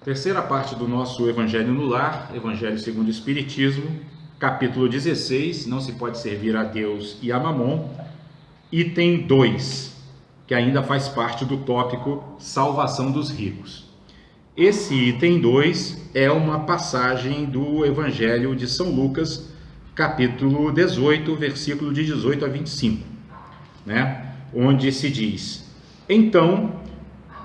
Terceira parte do nosso Evangelho no Lar, Evangelho segundo o Espiritismo, capítulo 16, não se pode servir a Deus e a Mamon, item 2, que ainda faz parte do tópico salvação dos ricos. Esse item 2 é uma passagem do Evangelho de São Lucas, capítulo 18, versículo de 18 a 25, né? Onde se diz: Então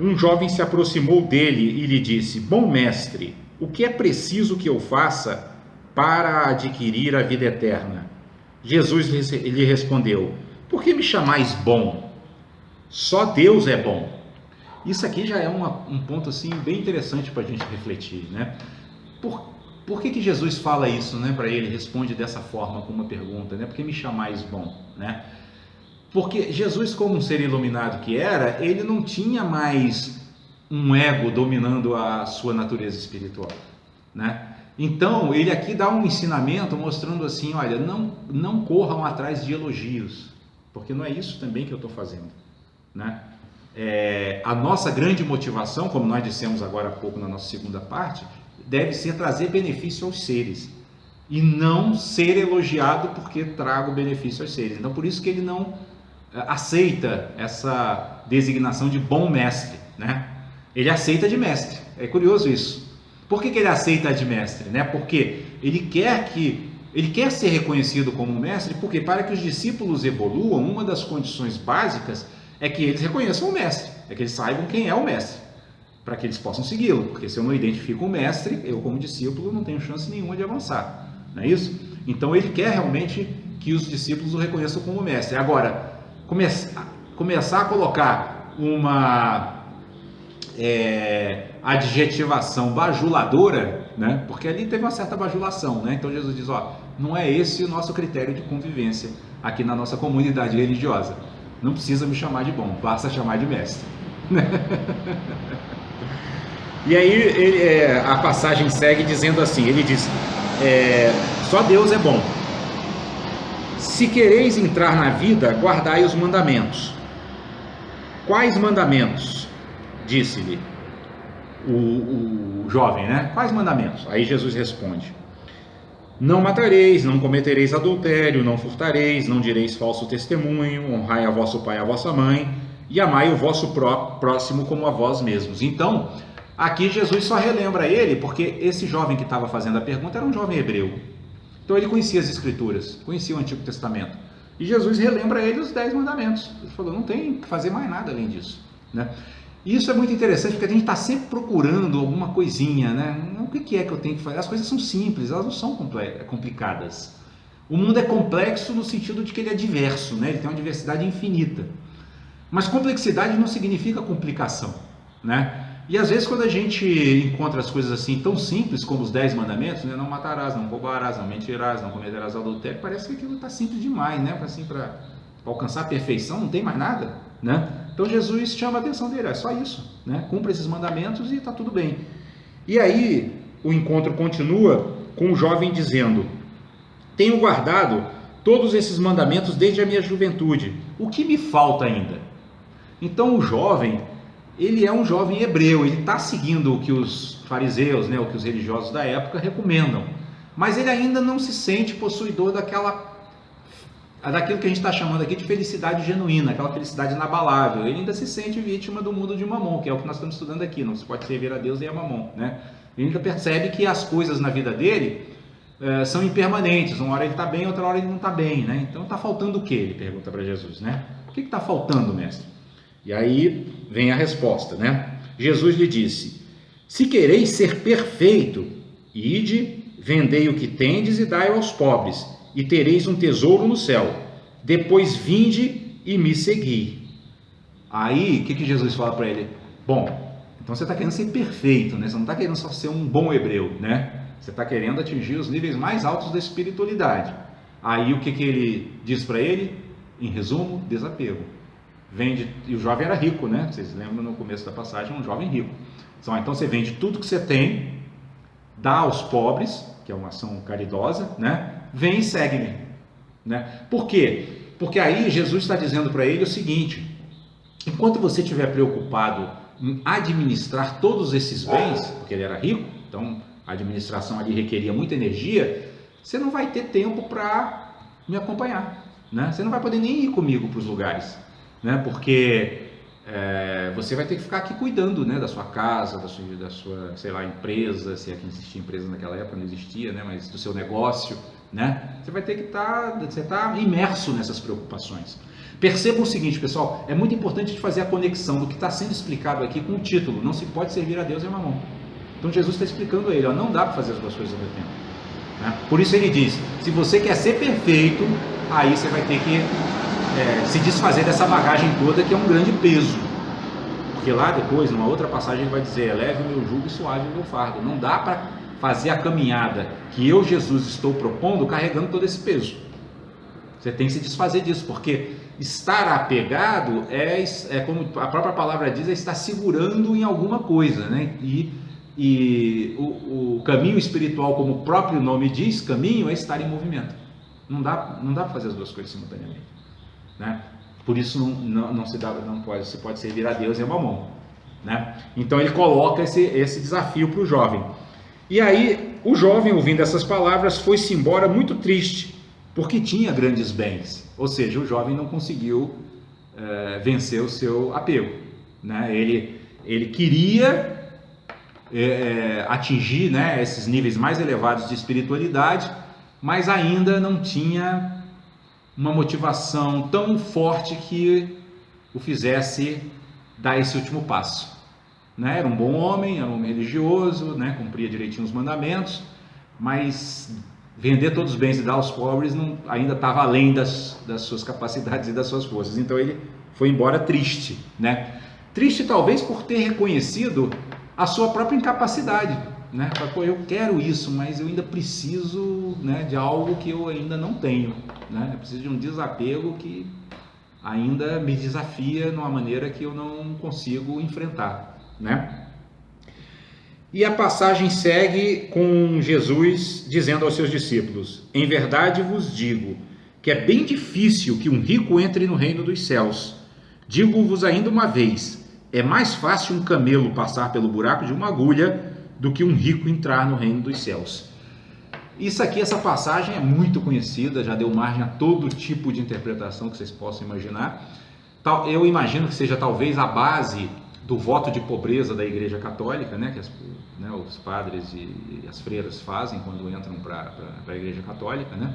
um jovem se aproximou dele e lhe disse: Bom mestre, o que é preciso que eu faça para adquirir a vida eterna? Jesus lhe respondeu: Por que me chamais bom? Só Deus é bom. Isso aqui já é um ponto assim, bem interessante para a gente refletir, né? Por que Jesus fala isso, né, para ele? Responde dessa forma com uma pergunta, né? Por que me chamais bom, né? Porque Jesus, como um ser iluminado que era, ele não tinha mais um ego dominando a sua natureza espiritual, né? Então, ele aqui dá um ensinamento mostrando assim, olha, não corram atrás de elogios, porque não é isso também que eu estou fazendo, né? A nossa grande motivação, como nós dissemos agora há pouco na nossa segunda parte, deve ser trazer benefício aos seres, e não ser elogiado porque trago benefício aos seres. Então, por isso que ele não aceita essa designação de bom mestre, né? Ele aceita de mestre. É curioso isso. Por que ele aceita de mestre, né? Porque ele quer ser reconhecido como mestre, porque para que os discípulos evoluam, uma das condições básicas é que eles reconheçam o mestre, é que eles saibam quem é o mestre, para que eles possam segui-lo, porque se eu não identifico o mestre, eu como discípulo não tenho chance nenhuma de avançar, não é isso? Então ele quer realmente que os discípulos o reconheçam como mestre. Agora, começar a colocar uma adjetivação bajuladora, né? Porque ali teve uma certa bajulação, né? Então Jesus diz, não é esse o nosso critério de convivência aqui na nossa comunidade religiosa. Não precisa me chamar de bom, basta chamar de mestre. E aí a passagem segue dizendo assim, ele diz, só Deus é bom. Se quereis entrar na vida, guardai os mandamentos. Quais mandamentos? Disse-lhe o jovem, né? Quais mandamentos? Aí Jesus responde: Não matareis, não cometereis adultério, não furtareis, não direis falso testemunho, honrai a vosso pai e a vossa mãe, e amai o vosso próximo como a vós mesmos. Então, aqui Jesus só relembra ele, porque esse jovem que estava fazendo a pergunta era um jovem hebreu. Então ele conhecia as Escrituras, conhecia o Antigo Testamento. E Jesus relembra a ele os 10 mandamentos. Ele falou, não tem que fazer mais nada além disso, né? E isso é muito interessante, porque a gente está sempre procurando alguma coisinha, né? O que é que eu tenho que fazer? As coisas são simples, elas não são complicadas. O mundo é complexo no sentido de que ele é diverso, né? Ele tem uma diversidade infinita. Mas complexidade não significa complicação, né? E às vezes quando a gente encontra as coisas assim tão simples como os 10 mandamentos, né? Não matarás, não roubarás, não mentirás, não cometerás adultério, parece que aquilo está simples demais, né? Assim, para alcançar a perfeição não tem mais nada, né? Então Jesus chama a atenção dele, é só isso, né? Cumpra esses mandamentos e está tudo bem. E aí o encontro continua com o jovem dizendo: Tenho guardado todos esses mandamentos desde a minha juventude, o que me falta ainda? Então o jovem, ele é um jovem hebreu, ele está seguindo o que os fariseus, né, o que os religiosos da época recomendam, mas ele ainda não se sente possuidor daquilo que a gente está chamando aqui de felicidade genuína, aquela felicidade inabalável. Ele ainda se sente vítima do mundo de Mamon, que é o que nós estamos estudando aqui, não se pode servir a Deus e a Mamon, né? Ele ainda percebe que as coisas na vida dele são impermanentes, uma hora ele está bem, outra hora ele não está bem, né? Então está faltando o que? Ele pergunta para Jesus, né? O que está faltando, mestre? E aí vem a resposta, né? Jesus lhe disse: Se quereis ser perfeito, ide, vendei o que tendes e dai aos pobres, e tereis um tesouro no céu. Depois vinde e me segui. Aí, o que Jesus fala para ele? Bom, então você está querendo ser perfeito, né? Você não está querendo só ser um bom hebreu, né? Você está querendo atingir os níveis mais altos da espiritualidade. Aí, o que ele diz para ele? Em resumo, desapego. Vende, e o jovem era rico, né? Vocês lembram no começo da passagem, um jovem rico. Então você vende tudo que você tem, dá aos pobres, que é uma ação caridosa, né? Vem e segue-me, né? Por quê? Porque aí Jesus está dizendo para ele o seguinte: enquanto você estiver preocupado administrar todos esses bens, porque ele era rico, então a administração ali requeria muita energia, você não vai ter tempo para me acompanhar, né? Você não vai poder nem ir comigo para os lugares, né? Porque você vai ter que ficar aqui cuidando, né, da sua casa, da sua, sei lá, empresa, se é que existia empresa naquela época, não existia, né, mas do seu negócio, né? Você vai ter que estar imerso nessas preocupações. Percebam o seguinte, pessoal, é muito importante de fazer a conexão do que está sendo explicado aqui com o título, não se pode servir a Deus e a Mamon. Então Jesus está explicando a ele, ó, não dá para fazer as duas coisas ao mesmo tempo, né? Por isso ele diz, se você quer ser perfeito, aí você vai ter que se desfazer dessa bagagem toda, que é um grande peso, porque lá depois, numa outra passagem, ele vai dizer, leve o meu jugo e suave o meu fardo. Não dá para fazer a caminhada que eu, Jesus, estou propondo, carregando todo esse peso. Você tem que se desfazer disso, porque estar apegado é como a própria palavra diz, é estar segurando em alguma coisa, né? E o caminho espiritual, como o próprio nome diz, caminho é estar em movimento. Não dá para fazer as duas coisas simultaneamente, né? Por isso não se pode servir a Deus e a Mamon, né? Então ele coloca esse desafio para o jovem. E aí o jovem, ouvindo essas palavras, foi-se embora muito triste, porque tinha grandes bens. Ou seja, o jovem não conseguiu vencer o seu apego, né? Ele queria atingir, né, esses níveis mais elevados de espiritualidade, mas ainda não tinha uma motivação tão forte que o fizesse dar esse último passo, né? Era um bom homem, era um homem religioso, né? Cumpria direitinho os mandamentos, mas vender todos os bens e dar aos pobres ainda estava além das suas capacidades e das suas forças. Então ele foi embora triste, né? Triste talvez por ter reconhecido a sua própria incapacidade, né? Pô, eu quero isso, mas eu ainda preciso, né, de algo que eu ainda não tenho, né? Eu preciso de um desapego que ainda me desafia de uma maneira que eu não consigo enfrentar, né? E a passagem segue com Jesus dizendo aos seus discípulos: em verdade vos digo que é bem difícil que um rico entre no reino dos céus. Digo-vos ainda uma vez, é mais fácil um camelo passar pelo buraco de uma agulha do que um rico entrar no reino dos céus. Isso aqui, essa passagem é muito conhecida, já deu margem a todo tipo de interpretação que vocês possam imaginar. Eu imagino que seja talvez a base do voto de pobreza da Igreja Católica, né, que os padres e as freiras fazem quando entram para a Igreja Católica, né?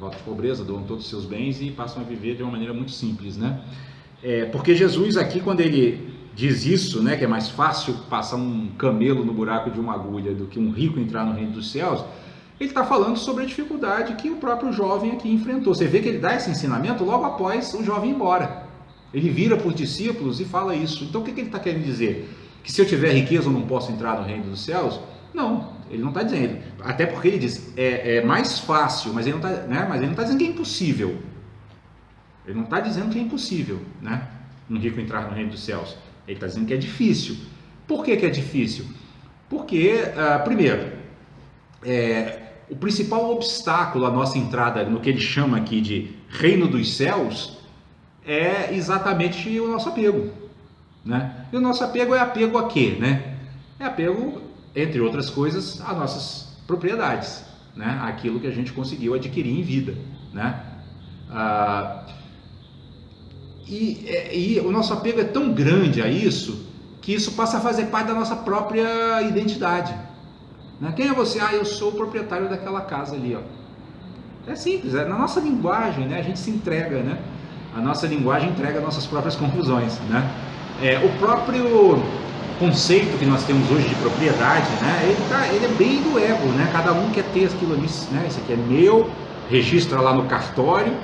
Voto de pobreza, doam todos os seus bens e passam a viver de uma maneira muito simples, né? Porque Jesus aqui, quando ele diz isso, né, que é mais fácil passar um camelo no buraco de uma agulha do que um rico entrar no reino dos céus, ele está falando sobre a dificuldade que o próprio jovem aqui enfrentou. Você vê que ele dá esse ensinamento logo após o jovem ir embora. Ele vira para os discípulos e fala isso. Então o que ele está querendo dizer? Que se eu tiver riqueza eu não posso entrar no reino dos céus? Não, ele não está dizendo. Até porque ele diz, é mais fácil, mas ele não está, né, dizendo que é impossível. Ele não está dizendo que é impossível, né, um rico entrar no reino dos céus. Ele está dizendo que é difícil. Por que é difícil? Porque, primeiro, o principal obstáculo à nossa entrada no que ele chama aqui de reino dos céus é exatamente o nosso apego, né? E o nosso apego é apego a quê, né? É apego, entre outras coisas, às nossas propriedades, né? Aquilo que a gente conseguiu adquirir em vida, né? E o nosso apego é tão grande a isso, que isso passa a fazer parte da nossa própria identidade, né? Quem é você? Eu sou o proprietário daquela casa ali, ó. É simples, na nossa linguagem, né? A gente se entrega, né? A nossa linguagem entrega nossas próprias conclusões, né? O próprio conceito que nós temos hoje de propriedade, né? Ele é bem do ego, né? Cada um quer ter aquilo ali, né? Isso aqui é meu, registra lá no cartório,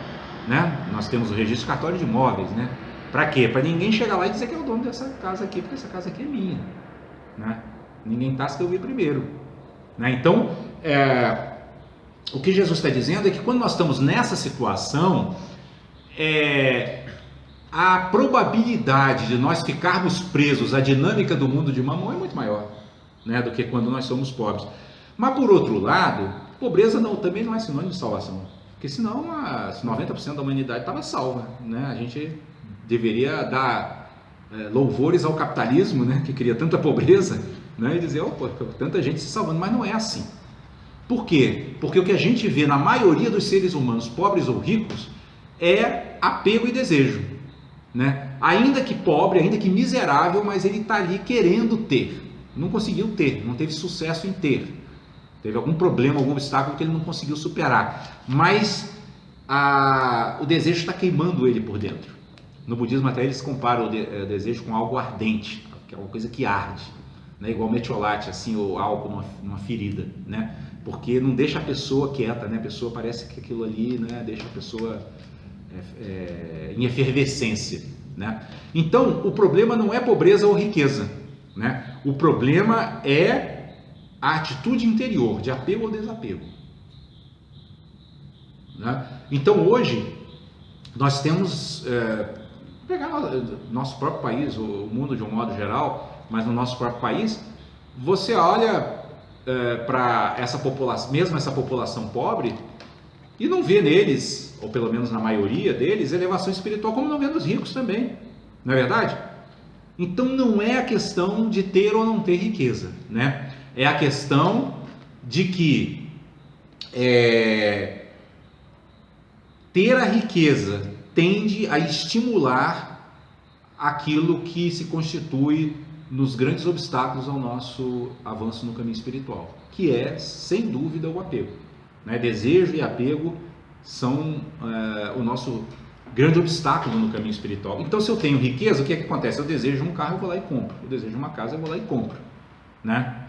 né? Nós temos o registro cartório de imóveis, né? Para quê? Para ninguém chegar lá e dizer que é o dono dessa casa aqui, porque essa casa aqui é minha, né? Ninguém tá se eu vir primeiro, né? Então, o que Jesus está dizendo é que quando nós estamos nessa situação, a probabilidade de nós ficarmos presos à dinâmica do mundo de Mamon é muito maior, né, do que quando nós somos pobres. Mas por outro lado, pobreza também não é sinônimo de salvação, porque senão 90% da humanidade estava salva, né? A gente deveria dar louvores ao capitalismo, né, que cria tanta pobreza, né, e dizer, opa, tanta gente se salvando, mas não é assim. Por quê? Porque o que a gente vê na maioria dos seres humanos, pobres ou ricos, é apego e desejo, né? Ainda que pobre, ainda que miserável, mas ele está ali querendo ter. Não conseguiu ter, não teve sucesso em ter. Teve algum problema, algum obstáculo que ele não conseguiu superar. Mas o desejo está queimando ele por dentro. No budismo até eles comparam o desejo com algo ardente, que é uma coisa que arde, né? Igual metiolate, assim, ou álcool numa ferida, né? Porque não deixa a pessoa quieta, né? A pessoa parece que aquilo ali, né, deixa a pessoa em efervescência, né? Então, o problema não é pobreza ou riqueza, né? O problema é a atitude interior, de apego ou desapego, né? Então, hoje, nós temos, pegar nosso próprio país, o mundo de um modo geral, mas no nosso próprio país, você olha para essa população, mesmo essa população pobre, e não vê neles, ou pelo menos na maioria deles, elevação espiritual, como não vê nos ricos também, não é verdade? Então não é a questão de ter ou não ter riqueza, né? É a questão de que ter a riqueza tende a estimular aquilo que se constitui nos grandes obstáculos ao nosso avanço no caminho espiritual, que é, sem dúvida, o apego, né? Desejo e apego são o nosso grande obstáculo no caminho espiritual. Então, se eu tenho riqueza, o que é que acontece? Eu desejo um carro, eu vou lá e compro. Eu desejo uma casa, eu vou lá e compro, né?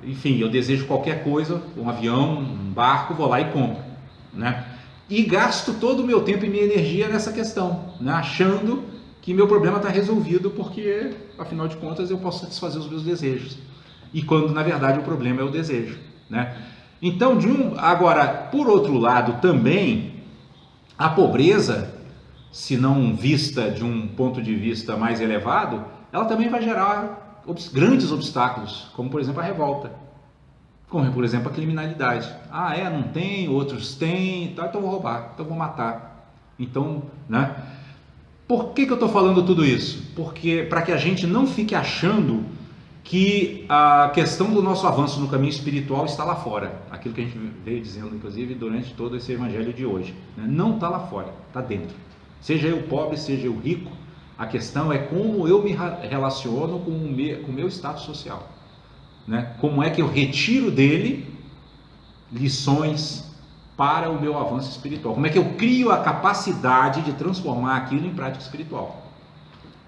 Enfim, eu desejo qualquer coisa, um avião, um barco, vou lá e compro, né? E gasto todo o meu tempo e minha energia nessa questão, né? Achando que meu problema está resolvido porque, afinal de contas, eu posso satisfazer os meus desejos. E quando, na verdade, o problema é o desejo, né? Então, agora, por outro lado, também, a pobreza, se não vista de um ponto de vista mais elevado, ela também vai gerar grandes obstáculos, como, por exemplo, a revolta. Como, por exemplo, a criminalidade. Não tem, outros têm, então eu vou roubar, então eu vou matar. Então, né? Por que eu estou falando tudo isso? Porque para que a gente não fique achando que a questão do nosso avanço no caminho espiritual está lá fora. Aquilo que a gente veio dizendo, inclusive, durante todo esse evangelho de hoje, né? Não está lá fora, está dentro. Seja eu pobre, seja eu rico, a questão é como eu me relaciono com o meu status social, né? Como é que eu retiro dele lições para o meu avanço espiritual? Como é que eu crio a capacidade de transformar aquilo em prática espiritual?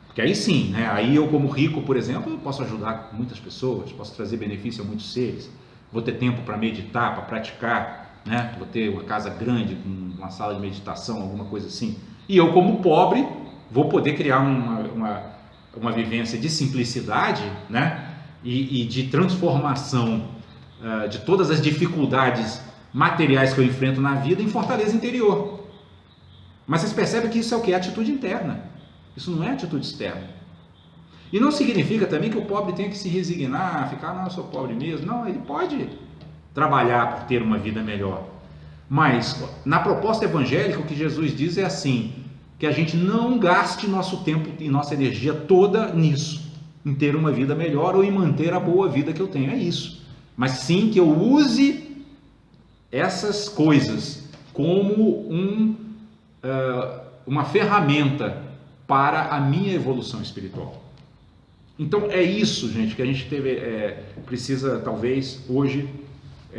Porque aí sim, né? Aí eu, como rico, por exemplo, eu posso ajudar muitas pessoas, posso trazer benefício a muitos seres, vou ter tempo para meditar, para praticar, né? Vou ter uma casa grande com uma sala de meditação, alguma coisa assim. E eu, como pobre, vou poder criar uma vivência de simplicidade, né? E de transformação de todas as dificuldades materiais que eu enfrento na vida em fortaleza interior. Mas vocês percebem que isso é o que? É atitude interna. Isso não é atitude externa. E não significa também que o pobre tenha que se resignar, ficar, não, eu sou pobre mesmo. Não, ele pode trabalhar por ter uma vida melhor. Mas na proposta evangélica, o que Jesus diz é assim, que a gente não gaste nosso tempo e nossa energia toda nisso, em ter uma vida melhor ou em manter a boa vida que eu tenho. É isso. Mas sim que eu use essas coisas como uma ferramenta para a minha evolução espiritual. Então é isso, gente, que a gente precisa talvez hoje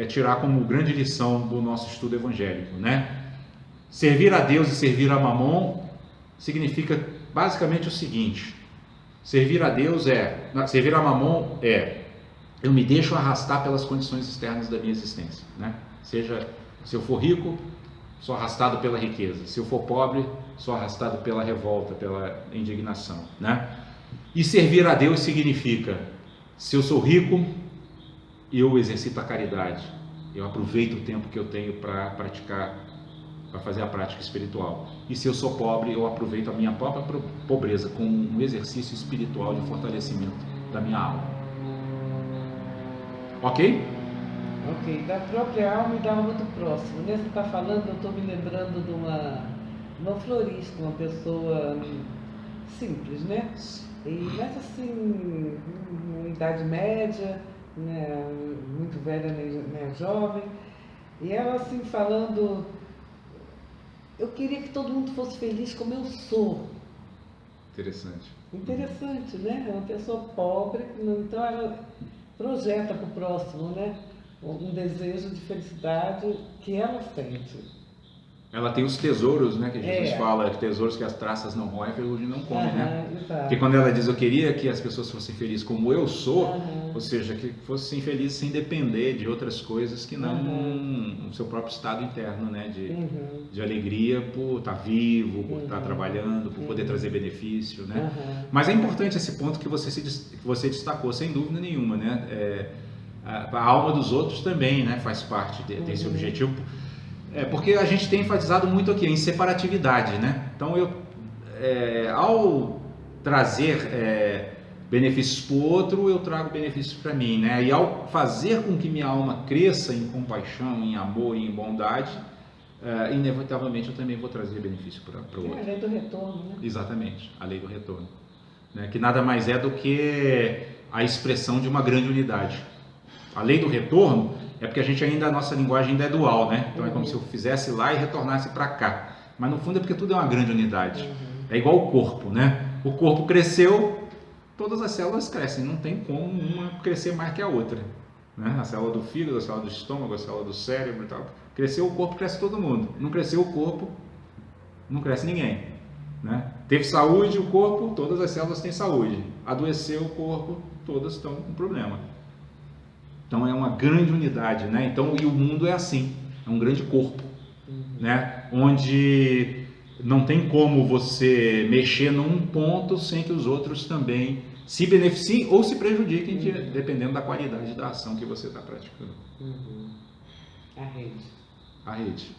tirar como grande lição do nosso estudo evangélico, né? Servir a Deus e servir a Mamon significa basicamente o seguinte: servir a Deus servir a Mamon eu me deixo arrastar pelas condições externas da minha existência, né? Seja, se eu for rico, sou arrastado pela riqueza. Se eu for pobre, sou arrastado pela revolta, pela indignação, né? E servir a Deus significa, se eu sou rico, eu exercito a caridade. Eu aproveito o tempo que eu tenho para praticar, para fazer a prática espiritual. E se eu sou pobre, eu aproveito a minha própria pobreza como um exercício espiritual de fortalecimento da minha alma. Ok? Ok, da própria alma e da alma do próximo. Nesse que está falando, eu estou me lembrando de uma florista, uma pessoa simples, né? Mas assim, uma idade média, né, muito velha nem jovem, e ela assim falando, eu queria que todo mundo fosse feliz como eu sou. Interessante. Interessante, né? É uma pessoa pobre, então ela projeta para o próximo, né? Um desejo de felicidade que ela sente. Ela tem os tesouros, né, que Jesus É. fala, tesouros que as traças não roem, a ferrugem não come, né? Exato. Porque quando ela diz, eu queria que as pessoas fossem felizes como eu sou, Aham. ou seja, que fossem felizes sem depender de outras coisas que não Aham. o seu próprio estado interno, né, Uhum. de alegria por estar vivo, por estar Uhum. trabalhando, por poder trazer benefício, né? Aham. Mas é importante esse ponto que você destacou, sem dúvida nenhuma, né? A alma dos outros também, né, faz parte desse objetivo. Porque a gente tem enfatizado muito aqui em separatividade, né? Então, ao trazer benefícios para o outro, eu trago benefícios para mim, né? E ao fazer com que minha alma cresça em compaixão, em amor e em bondade, inevitavelmente eu também vou trazer benefício para o outro. É a lei do retorno, né? Exatamente, a lei do retorno, né? Que nada mais é do que a expressão de uma grande unidade. A lei do retorno é porque a nossa linguagem ainda é dual, né? Então é como se eu fizesse lá e retornasse para cá. Mas no fundo é porque tudo é uma grande unidade. É igual o corpo, né? O corpo cresceu, todas as células crescem, não tem como uma crescer mais que a outra, né? A célula do fígado, a célula do estômago, a célula do cérebro e tal. Cresceu o corpo, cresce todo mundo. Não cresceu o corpo, não cresce ninguém, né? Teve saúde o corpo, todas as células têm saúde. Adoeceu o corpo, todas estão com problema. Então é uma grande unidade, né? Então, e o mundo é assim, é um grande corpo, né? Onde não tem como você mexer num ponto sem que os outros também se beneficiem ou se prejudiquem, dependendo da qualidade da ação que você está praticando. A rede. A rede.